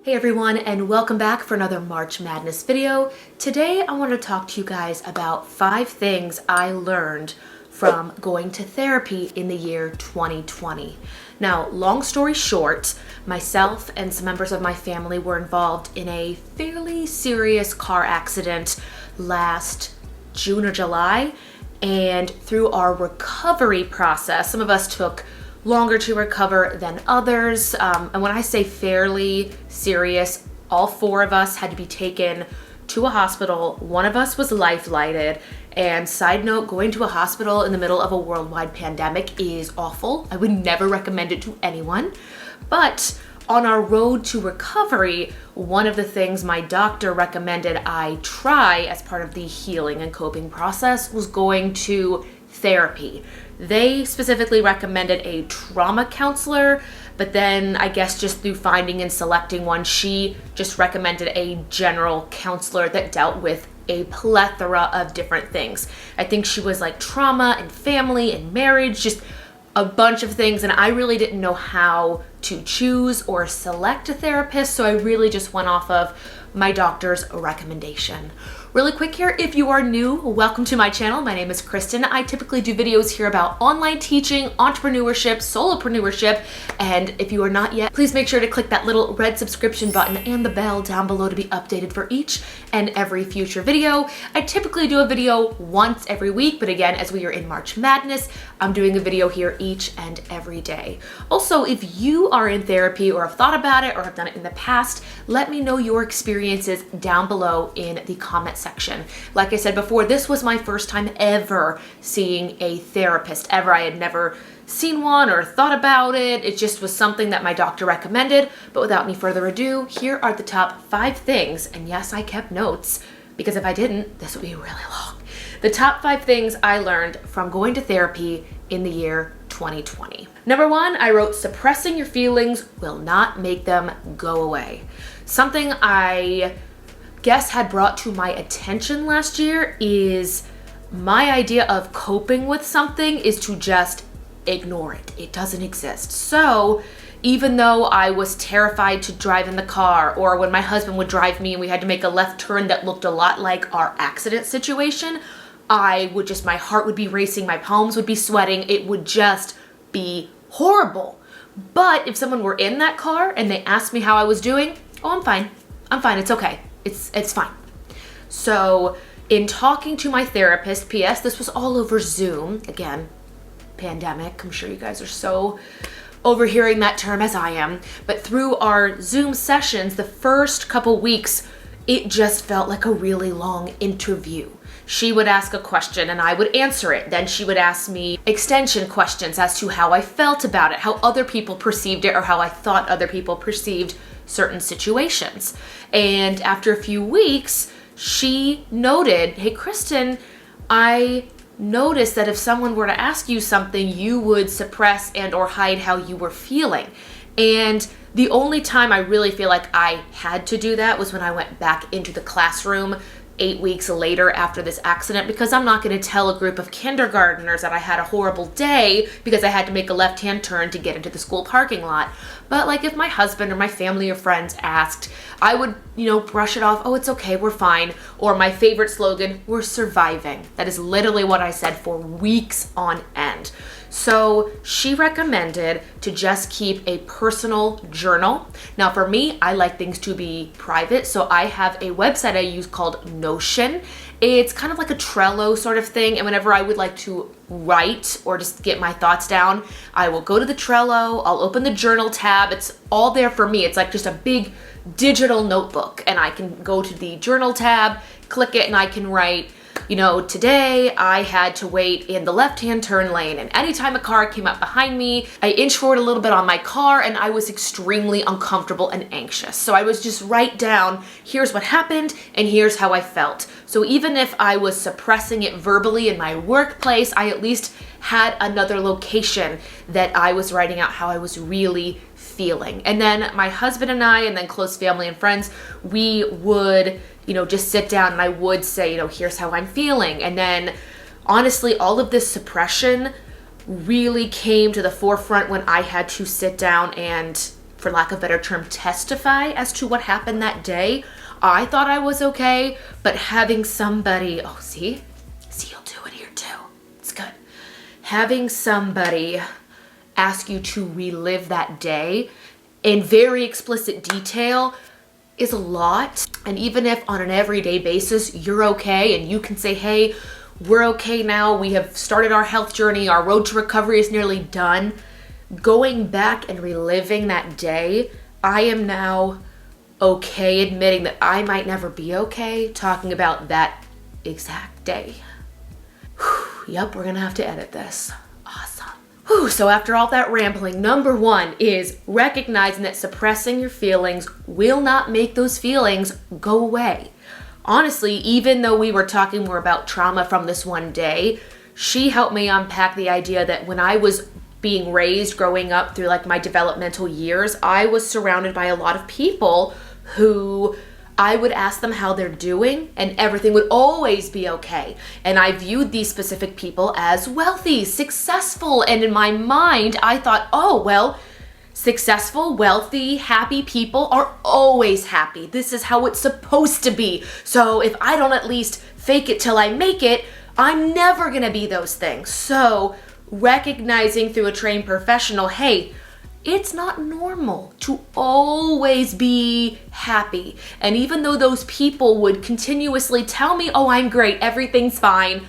Hey everyone, and welcome back for another March Madness video. Today I want to talk to you guys about 5 things I learned from going to therapy in the year 2020. Now, long story short, myself and some members of my family were involved in a fairly serious car accident last June or July, and through our recovery process, some of us took longer to recover than others. And when I say fairly serious, all 4 of us had to be taken to a hospital. One of us was life-flighted. And side note, going to a hospital in the middle of a worldwide pandemic is awful. I would never recommend it to anyone. But on our road to recovery, one of the things my doctor recommended I try as part of the healing and coping process was going to therapy. They specifically recommended a trauma counselor, but then I guess just through finding and selecting one, she just recommended a general counselor that dealt with a plethora of different things. I think she was like trauma and family and marriage, just a bunch of things, and I really didn't know how to choose or select a therapist, so I really just went off of my doctor's recommendation. Really quick here, if you are new, welcome to my channel. My name is Kristen. I typically do videos here about online teaching, entrepreneurship, solopreneurship, and if you are not yet, please make sure to click that little red subscription button and the bell down below to be updated for each and every future video. I typically do a video once every week, but again, as we are in March Madness, I'm doing a video here each and every day. Also, if you are in therapy or have thought about it or have done it in the past, let me know your experiences down below in the comment section. Like I said before, this was my first time ever seeing a therapist, ever. I had never seen one or thought about it. It just was something that my doctor recommended. But without any further ado, here are the top 5 things. And yes, I kept notes, because if I didn't, this would be really long. The top 5 things I learned from going to therapy in the year 2020. Number 1, I wrote, suppressing your feelings will not make them go away. Something I guess had brought to my attention last year is my idea of coping with something is to just ignore it. It doesn't exist. So even though I was terrified to drive in the car, or when my husband would drive me and we had to make a left turn that looked a lot like our accident situation, my heart would be racing, my palms would be sweating, it would just be horrible. But if someone were in that car and they asked me how I was doing, oh, I'm fine, it's okay. It's fine. So in talking to my therapist, P.S., this was all over Zoom. Again, pandemic. I'm sure you guys are so overhearing that term as I am. But through our Zoom sessions, the first couple weeks, it just felt like a really long interview. She would ask a question and I would answer it. Then she would ask me extension questions as to how I felt about it, how other people perceived it, or how I thought other people perceived certain situations. And after a few weeks, she noted, hey, Kristen, I noticed that if someone were to ask you something, you would suppress and or hide how you were feeling. And the only time I really feel like I had to do that was when I went back into the classroom 8 weeks later after this accident, because I'm not going to tell a group of kindergartners that I had a horrible day because I had to make a left-hand turn to get into the school parking lot. But like if my husband or my family or friends asked, I would, brush it off. Oh, it's okay, we're fine. Or my favorite slogan, we're surviving. That is literally what I said for weeks on end. So she recommended to just keep a personal journal. Now for me, I like things to be private, so I have a website I use called Notion. It's kind of like a Trello sort of thing, and whenever I would like to write or just get my thoughts down, I will go to the Trello, I'll open the journal tab. It's all there for me. It's like just a big digital notebook, and I can go to the journal tab, click it, and I can write, today I had to wait in the left-hand turn lane, and anytime a car came up behind me, I inched forward a little bit on my car and I was extremely uncomfortable and anxious. So I was just write down, here's what happened and here's how I felt. So even if I was suppressing it verbally in my workplace, I at least had another location that I was writing out how I was really feeling. And then my husband and I, and then close family and friends, we would just sit down and I would say, here's how I'm feeling. And then honestly, all of this suppression really came to the forefront when I had to sit down and for lack of a better term, testify as to what happened that day. I thought I was okay, but having somebody, oh, see, you'll do it here too. It's good. Having somebody ask you to relive that day in very explicit detail is a lot. And even if on an everyday basis you're okay and you can say, hey, we're okay now, we have started our health journey, our road to recovery is nearly done, going back and reliving that day, I am now okay admitting that I might never be okay talking about that exact day. Yep, we're gonna have to edit this. Awesome. So after all that rambling, number one is recognizing that suppressing your feelings will not make those feelings go away. Honestly, even though we were talking more about trauma from this one day, she helped me unpack the idea that when I was being raised growing up through like my developmental years, I was surrounded by a lot of people who I would ask them how they're doing and everything would always be okay. And I viewed these specific people as wealthy, successful, and in my mind, I thought, oh, well, successful, wealthy, happy people are always happy. This is how it's supposed to be. So if I don't at least fake it till I make it, I'm never gonna be those things. So recognizing through a trained professional, hey, it's not normal to always be happy. And even though those people would continuously tell me, oh, I'm great, everything's fine,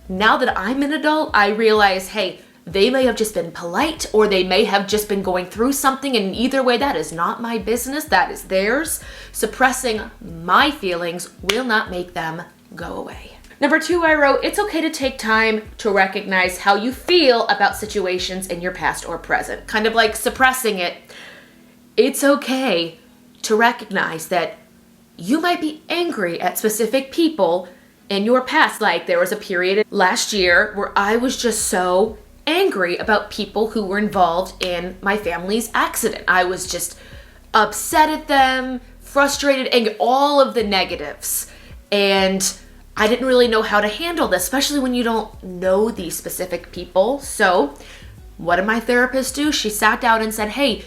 now that I'm an adult, I realize, hey, they may have just been polite or they may have just been going through something, and either way, that is not my business, that is theirs. Suppressing my feelings will not make them go away. Number two, I wrote, it's okay to take time to recognize how you feel about situations in your past or present. Kind of like suppressing it. It's okay to recognize that you might be angry at specific people in your past. Like there was a period last year where I was just so angry about people who were involved in my family's accident. I was just upset at them, frustrated, angry, all of the negatives. And I didn't really know how to handle this, especially when you don't know these specific people. So what did my therapist do? She sat down and said, hey,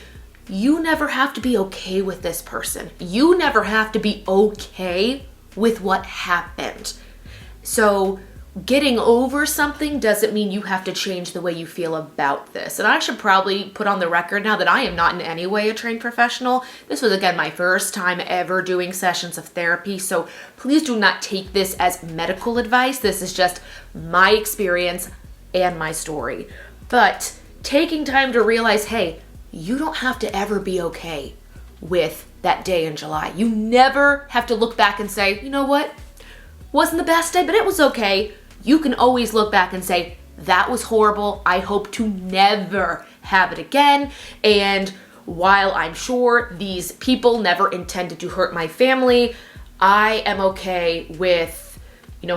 you never have to be okay with this person. You never have to be okay with what happened. So getting over something doesn't mean you have to change the way you feel about this. And I should probably put on the record now that I am not in any way a trained professional. This was, again, my first time ever doing sessions of therapy. So please do not take this as medical advice. This is just my experience and my story. But taking time to realize, hey, you don't have to ever be okay with that day in July. You never have to look back and say, you know what? Wasn't the best day, but it was okay. You can always look back and say, that was horrible. I hope to never have it again. And while I'm sure these people never intended to hurt my family, I am okay with,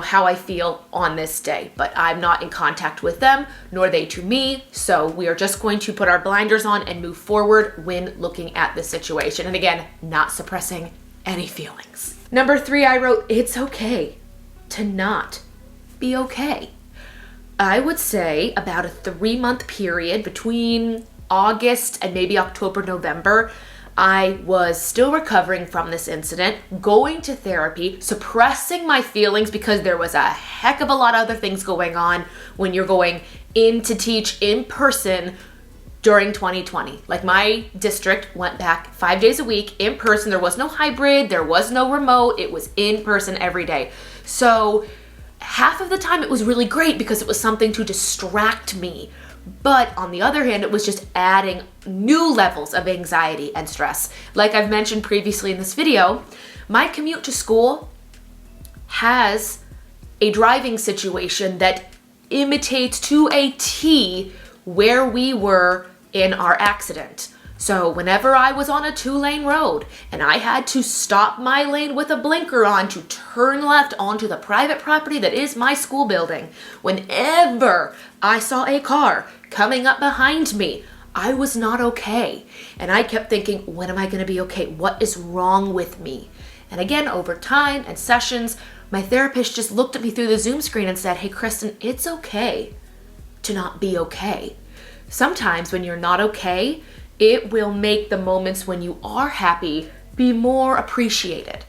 how I feel on this day. But I'm not in contact with them, nor they to me. So we are just going to put our blinders on and move forward when looking at the situation. And again, not suppressing any feelings. Number three, I wrote, it's okay to not be okay. I would say about a 3-month period between August and maybe October, November, I was still recovering from this incident, going to therapy, suppressing my feelings because there was a heck of a lot of other things going on when you're going in to teach in person during 2020. Like my district went back 5 days a week in person. There was no hybrid, there was no remote, it was in person every day. So half of the time it was really great because it was something to distract me. But on the other hand, it was just adding new levels of anxiety and stress. Like I've mentioned previously in this video, my commute to school has a driving situation that imitates to a T where we were in our accident. So whenever I was on a 2-lane road and I had to stop my lane with a blinker on to turn left onto the private property that is my school building, whenever I saw a car coming up behind me, I was not okay. And I kept thinking, when am I going to be okay? What is wrong with me? And again, over time and sessions, my therapist just looked at me through the Zoom screen and said, hey, Kristen, it's okay to not be okay. Sometimes when you're not okay, it will make the moments when you are happy be more appreciated.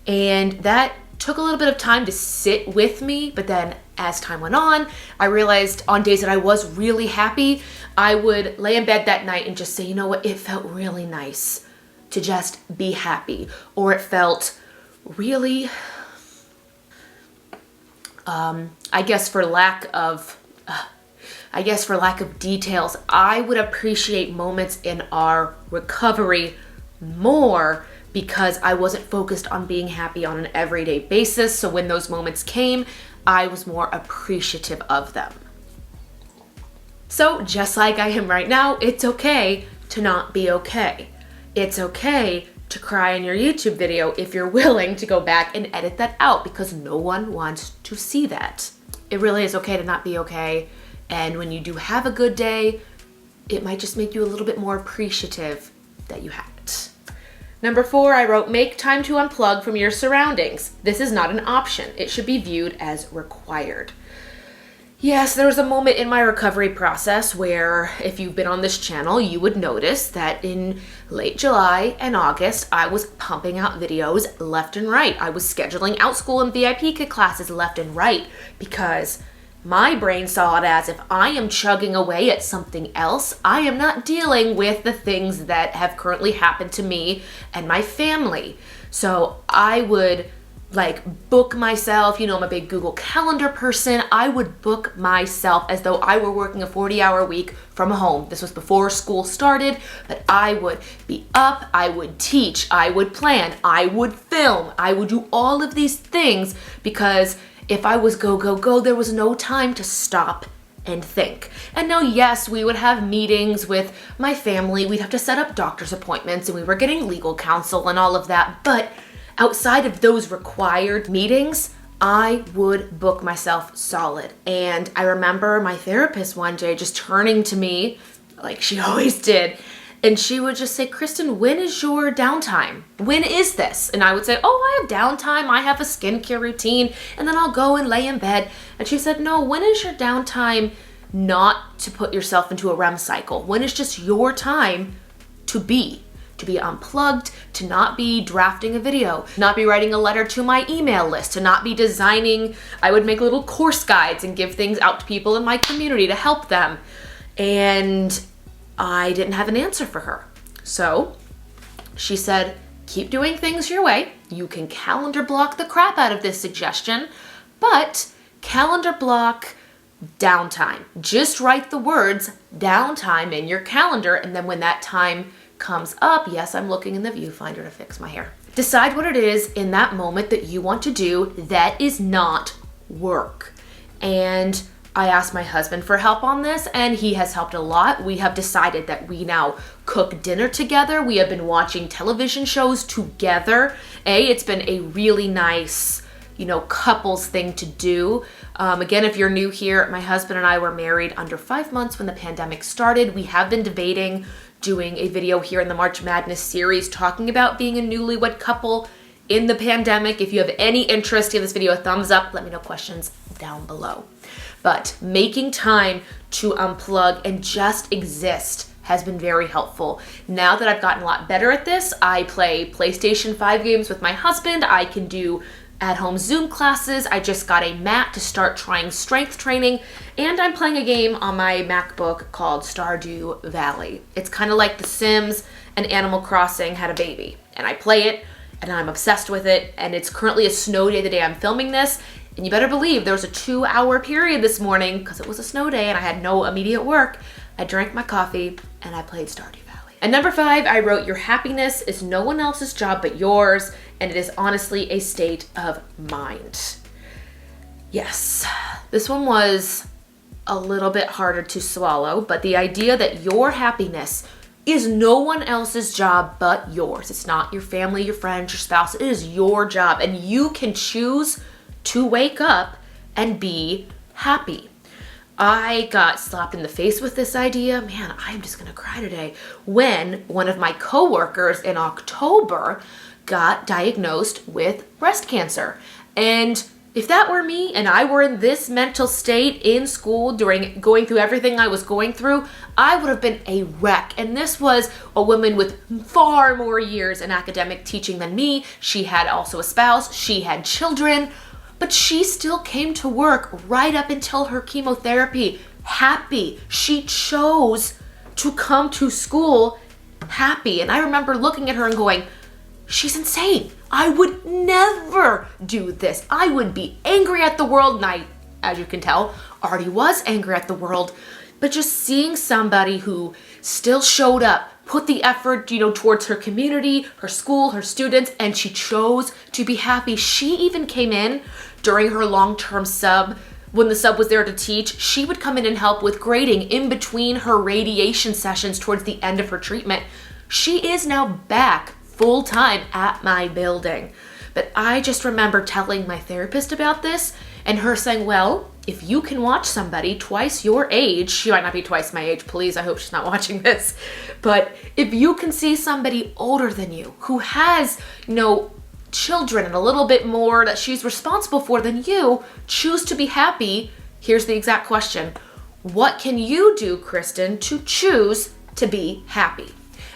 And that took a little bit of time to sit with me, but then as time went on, I realized on days that I was really happy, I would lay in bed that night and just say, you know what, it felt really nice to just be happy. Or it felt really, I guess for lack of details, I would appreciate moments in our recovery more because I wasn't focused on being happy on an everyday basis. So when those moments came, I was more appreciative of them. So just like I am right now, it's okay to not be okay. It's okay to cry in your YouTube video if you're willing to go back and edit that out, because no one wants to see that. It really is okay to not be okay. And when you do have a good day, it might just make you a little bit more appreciative that you had it. Number 4, I wrote, make time to unplug from your surroundings. This is not an option. It should be viewed as required. Yes, there was a moment in my recovery process where, if you've been on this channel, you would notice that in late July and August, I was pumping out videos left and right. I was scheduling out school and VIP kit classes left and right because my brain saw it as, if I am chugging away at something else, I am not dealing with the things that have currently happened to me and my family. So I would book myself, I'm a big Google Calendar person. I would book myself as though I were working a 40-hour week from home. This was before school started, but I would be up, I would teach, I would plan, I would film, I would do all of these things because if I was go, go, go, there was no time to stop and think. And now, yes, we would have meetings with my family. We'd have to set up doctor's appointments and we were getting legal counsel and all of that. But outside of those required meetings, I would book myself solid. And I remember my therapist one day just turning to me like she always did. And she would just say, Kristen, when is your downtime? When is this? And I would say, oh, I have downtime. I have a skincare routine. And then I'll go and lay in bed. And she said, no, when is your downtime not to put yourself into a REM cycle? When is just your time to be unplugged, to not be drafting a video, not be writing a letter to my email list, to not be designing. I would make little course guides and give things out to people in my community to help them. And I didn't have an answer for her. So she said, keep doing things your way. You can calendar block the crap out of this suggestion, but calendar block downtime. Just write the words downtime in your calendar, and then when that time comes up, yes, I'm looking in the viewfinder to fix my hair. Decide what it is in that moment that you want to do that is not work. And I asked my husband for help on this, and he has helped a lot. We have decided that we now cook dinner together. We have been watching television shows together. It's been a really nice, couples thing to do. Again, if you're new here, my husband and I were married under 5 months when the pandemic started. We have been debating doing a video here in the March Madness series talking about being a newlywed couple in the pandemic. If you have any interest, give this video a thumbs up. Let me know questions down below. But making time to unplug and just exist has been very helpful. Now that I've gotten a lot better at this, I play PlayStation 5 games with my husband. I can do at-home Zoom classes. I just got a mat to start trying strength training, and I'm playing a game on my MacBook called Stardew Valley. It's kind of like The Sims and Animal Crossing had a baby, and I play it, and I'm obsessed with it, and it's currently a snow day the day I'm filming this, and you better believe there was a 2-hour period this morning because it was a snow day and I had no immediate work. I drank my coffee and I played Stardew Valley. And number 5, I wrote, your happiness is no one else's job but yours, and it is honestly a state of mind. Yes, this one was a little bit harder to swallow, but the idea that your happiness is no one else's job but yours. It's not your family, your friends, your spouse. It is your job, and you can choose to wake up and be happy. I got slapped in the face with this idea. Man, I'm just gonna cry today. When one of my coworkers in October got diagnosed with breast cancer. And If that were me and I were in this mental state in school during going through everything I was going through, I would have been a wreck. And this was a woman with far more years in academic teaching than me. She had also a spouse, she had children, but she still came to work right up until her chemotherapy happy. She chose to come to school happy. And I remember looking at her and going, she's insane. I would never do this. I would be angry at the world, and I, as you can tell, already was angry at the world. But just seeing somebody who still showed up, put the effort, towards her community, her school, her students, and she chose to be happy. She even came in during her long-term sub. When the sub was there to teach, she would come in and help with grading in between her radiation sessions towards the end of her treatment. She is now back full-time at my building. But I just remember telling my therapist about this and her saying, well, if you can watch somebody twice your age, she might not be twice my age, please, I hope she's not watching this, but if you can see somebody older than you who has, children and a little bit more that she's responsible for than you, choose to be happy, here's the exact question. What can you do, Kristen, to choose to be happy?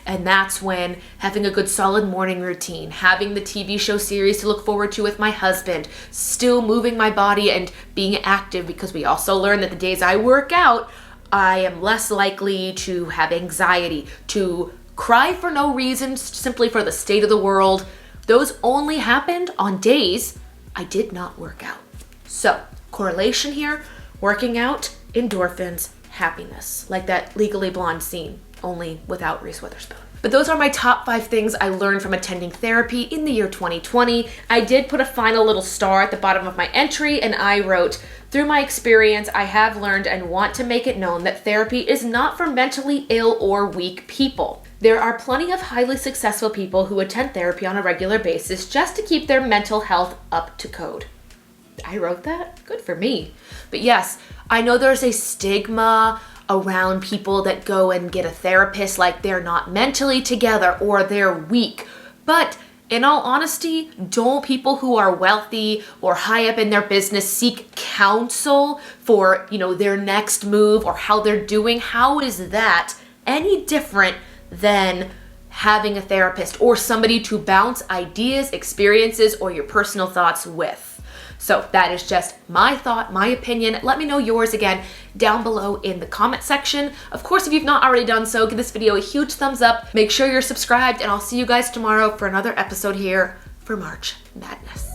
And that's when having a good solid morning routine, having the TV show series to look forward to with my husband, still moving my body and being active, because we also learn that the days I work out, I am less likely to have anxiety, to cry for no reason, simply for the state of the world. Those only happened on days I did not work out. So, correlation here, working out, endorphins, happiness, like that Legally Blonde scene, only without Reese Witherspoon. But those are my top 5 things I learned from attending therapy in the year 2020. I did put a final little star at the bottom of my entry, and I wrote, through my experience, I have learned and want to make it known that therapy is not for mentally ill or weak people. There are plenty of highly successful people who attend therapy on a regular basis just to keep their mental health up to code. I wrote that? Good for me. But yes, I know there's a stigma around people that go and get a therapist like they're not mentally together or they're weak. But in all honesty, don't people who are wealthy or high up in their business seek counsel for, their next move or how they're doing? How is that any different than having a therapist or somebody to bounce ideas, experiences, or your personal thoughts with? So that is just my thought, my opinion. Let me know yours again down below in the comment section. Of course, if you've not already done so, give this video a huge thumbs up. Make sure you're subscribed, and I'll see you guys tomorrow for another episode here for March Madness.